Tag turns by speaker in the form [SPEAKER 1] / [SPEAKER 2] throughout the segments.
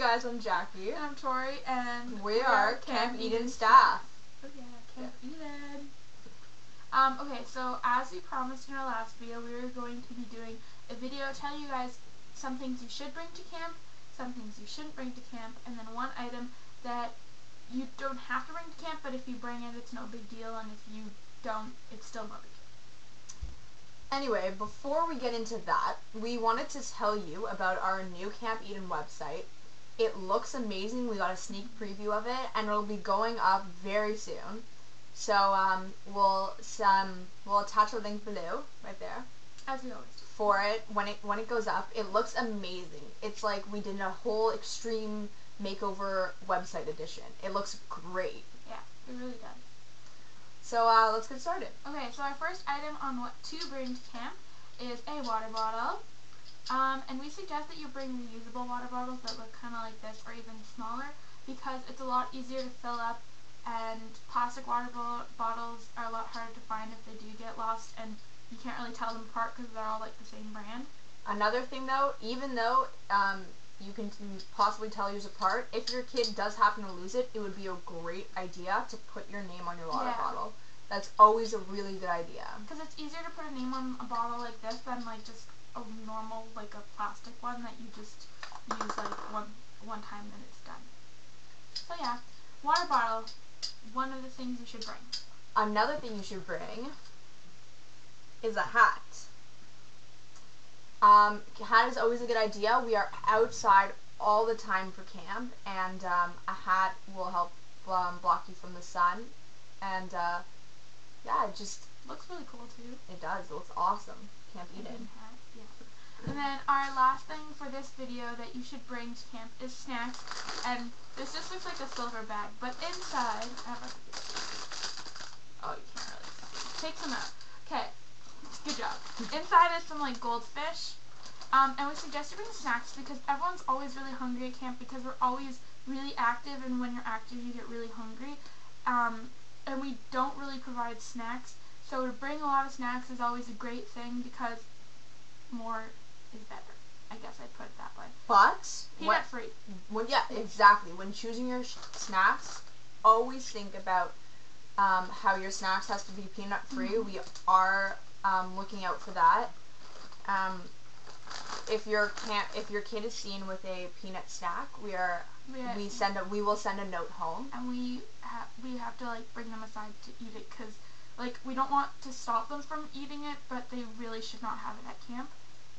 [SPEAKER 1] guys, I'm Jackie.
[SPEAKER 2] And I'm Tori, and
[SPEAKER 1] we are Camp Eden staff.
[SPEAKER 2] Oh yeah, Camp Eden. Okay, so as we promised in our last video, we were going to be doing a video telling you guys some things you should bring to camp, some things you shouldn't bring to camp, and then one item that you don't have to bring to camp, but if you bring it, it's no big deal, and if you don't, it's still no big deal.
[SPEAKER 1] Anyway, before we get into that, we wanted to tell you about our new Camp Eden website. It looks amazing. We got a sneak preview of it, and it'll be going up very soon. So we'll attach a link below, right there,
[SPEAKER 2] As we always do.
[SPEAKER 1] for it. When it goes up, it looks amazing. It's like we did a whole extreme makeover website edition. It looks great.
[SPEAKER 2] Yeah, it really does.
[SPEAKER 1] So let's get started.
[SPEAKER 2] Okay, so our first item on what to bring to camp is a water bottle. And we suggest that you bring reusable water bottles that look kind of like this or even smaller, because it's a lot easier to fill up, and plastic water bottles are a lot harder to find if they do get lost, and you can't really tell them apart because they're all like the same brand.
[SPEAKER 1] Another thing though, even though you can possibly tell yours apart, if your kid does happen to lose it, it would be a great idea to put your name on your water bottle. That's always a really good idea.
[SPEAKER 2] Because it's easier to put a name on a bottle like this than like just a normal, like a plastic one that you just use like one time and it's done. So yeah, water bottle, one of the things you should bring.
[SPEAKER 1] Another thing you should bring is a hat. Hat is always a good idea. We are outside all the time for camp, and a hat will help block you from the sun, and yeah, it just
[SPEAKER 2] looks really cool too.
[SPEAKER 1] It does. It looks awesome. Camp Eden.
[SPEAKER 2] Hat, yeah. And then our last thing for this video that you should bring to camp is snacks, and this just looks like a silver bag, but inside, oh, you can't really see. Take some out. Okay, good job. Inside is some like goldfish. And we suggest you bring snacks because everyone's always really hungry at camp because we're always really active, and when you're active you get really hungry. And we don't really provide snacks, so to bring a lot of snacks is always a great thing because more is better. I guess I'd put it that way.
[SPEAKER 1] But
[SPEAKER 2] peanut free.
[SPEAKER 1] Yeah, exactly. When choosing your snacks, always think about how your snacks has to be peanut free.
[SPEAKER 2] Mm-hmm.
[SPEAKER 1] We are looking out for that. If your kid is seen with a peanut snack, we will send a note home,
[SPEAKER 2] and we have to like bring them aside to eat it, because like we don't want to stop them from eating it, but they really should not have it at camp.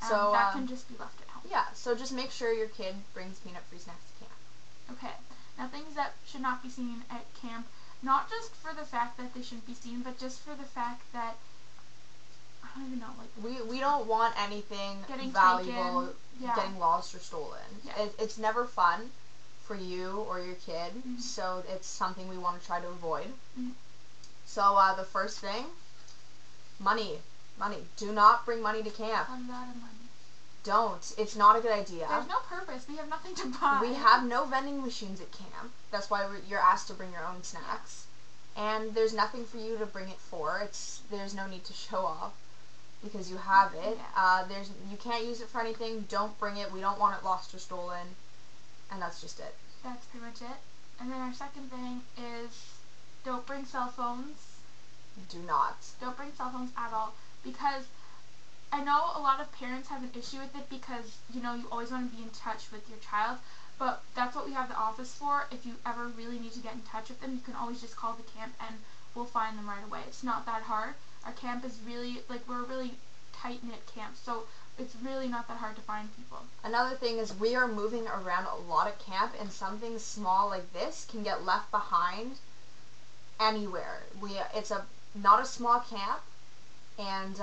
[SPEAKER 2] So that can just be left at home.
[SPEAKER 1] Yeah, so just make sure your kid brings peanut-free snacks to camp.
[SPEAKER 2] Okay, now things that should not be seen at camp, not just for the fact that they shouldn't be seen, but just for the fact that I don't even know, like
[SPEAKER 1] we don't want anything
[SPEAKER 2] getting
[SPEAKER 1] valuable
[SPEAKER 2] taken,
[SPEAKER 1] getting lost or stolen.
[SPEAKER 2] Yeah.
[SPEAKER 1] It's never fun for you or your kid, so it's something we want to try to avoid. So the first thing, money. Do not bring money to camp.
[SPEAKER 2] A lot of money.
[SPEAKER 1] Don't. It's not a good idea.
[SPEAKER 2] There's no purpose. We have nothing to buy.
[SPEAKER 1] We have no vending machines at camp. That's why you're asked to bring your own snacks. And there's nothing for you to bring it for. There's no need to show off because you have it.
[SPEAKER 2] Yeah.
[SPEAKER 1] You can't use it for anything. Don't bring it. We don't want it lost or stolen. And that's just it.
[SPEAKER 2] That's pretty much it. And then our second thing is don't bring cell phones.
[SPEAKER 1] Do not.
[SPEAKER 2] Don't bring cell phones at all, because I know a lot of parents have an issue with it because, you know, you always want to be in touch with your child, but that's what we have the office for. If you ever really need to get in touch with them, you can always just call the camp and we'll find them right away. It's not that hard. Our camp is really, like, we're a really tight-knit camp, so it's really not that hard to find people.
[SPEAKER 1] Another thing is we are moving around a lot at camp, and something small like this can get left behind anywhere. It's not a small camp, and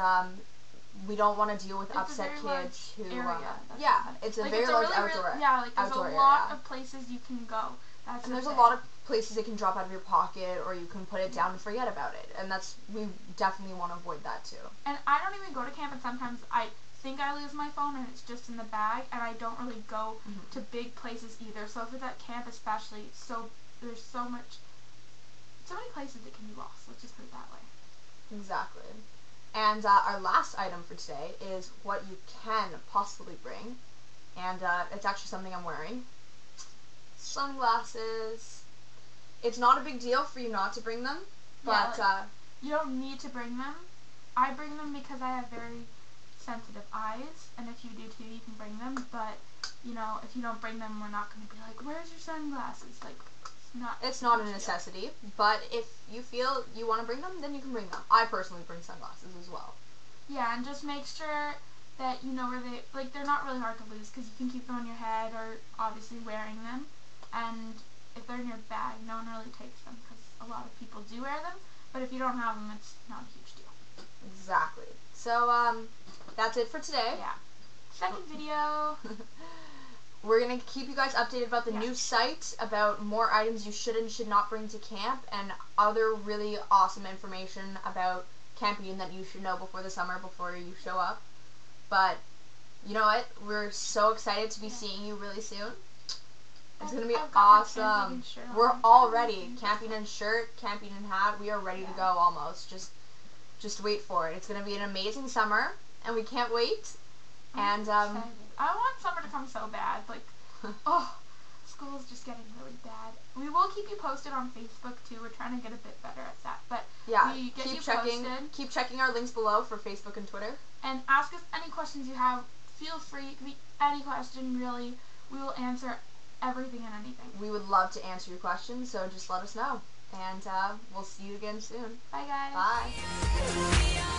[SPEAKER 1] we don't want to deal with upset kids who it's a very large outdoor area.
[SPEAKER 2] Yeah, like there's a lot of places you can go.
[SPEAKER 1] And there's a lot of places it can drop out of your pocket, or you can put it down and forget about it, and we definitely want to avoid that too.
[SPEAKER 2] And I don't even go to camp, and sometimes I think I lose my phone and it's just in the bag, and I don't really go to big places either. So if it's at camp especially, there's so many places it can be lost. Let's just put it that way.
[SPEAKER 1] Exactly. And our last item for today is what you can possibly bring, and it's actually something I'm wearing. sunglasses. It's not a big deal for you not to bring them, but
[SPEAKER 2] you don't need to bring them. I bring them because I have very sensitive eyes, and if you do too, you can bring them. But you know, if you don't bring them, we're not going to be like, "Where's your sunglasses?" Like,
[SPEAKER 1] it's not a necessity. But if you feel you want to bring them, then you can bring them. I personally bring sunglasses as well.
[SPEAKER 2] Yeah, and just make sure that you know where they're not really hard to lose because you can keep them on your head or obviously wearing them. And if they're in your bag, no one really takes them because a lot of people do wear them. But if you don't have them, it's not a huge deal.
[SPEAKER 1] Exactly. So, that's it for today.
[SPEAKER 2] Yeah. Second video.
[SPEAKER 1] We're going to keep you guys updated about the new site, about more items you should and should not bring to camp, and other really awesome information about camping that you should know before the summer, before you show up. But, you know what? We're so excited to be seeing you really soon. It's going to be awesome. We're all ready. Camping and shirt, camping and hat. We are ready to go almost. Just wait for it. It's going to be an amazing summer, and we can't wait. And
[SPEAKER 2] I want summer to come so bad. Like, school is just getting really bad. We will keep you posted on Facebook too. We're trying to get a bit better at that. But
[SPEAKER 1] yeah,
[SPEAKER 2] we get
[SPEAKER 1] keep
[SPEAKER 2] you
[SPEAKER 1] checking.
[SPEAKER 2] posted.
[SPEAKER 1] Keep checking our links below for Facebook and Twitter.
[SPEAKER 2] And ask us any questions you have. Feel free. It could be any question really. We will answer everything and anything.
[SPEAKER 1] We would love to answer your questions, so just let us know. And we'll see you again soon.
[SPEAKER 2] Bye, guys.
[SPEAKER 1] Bye.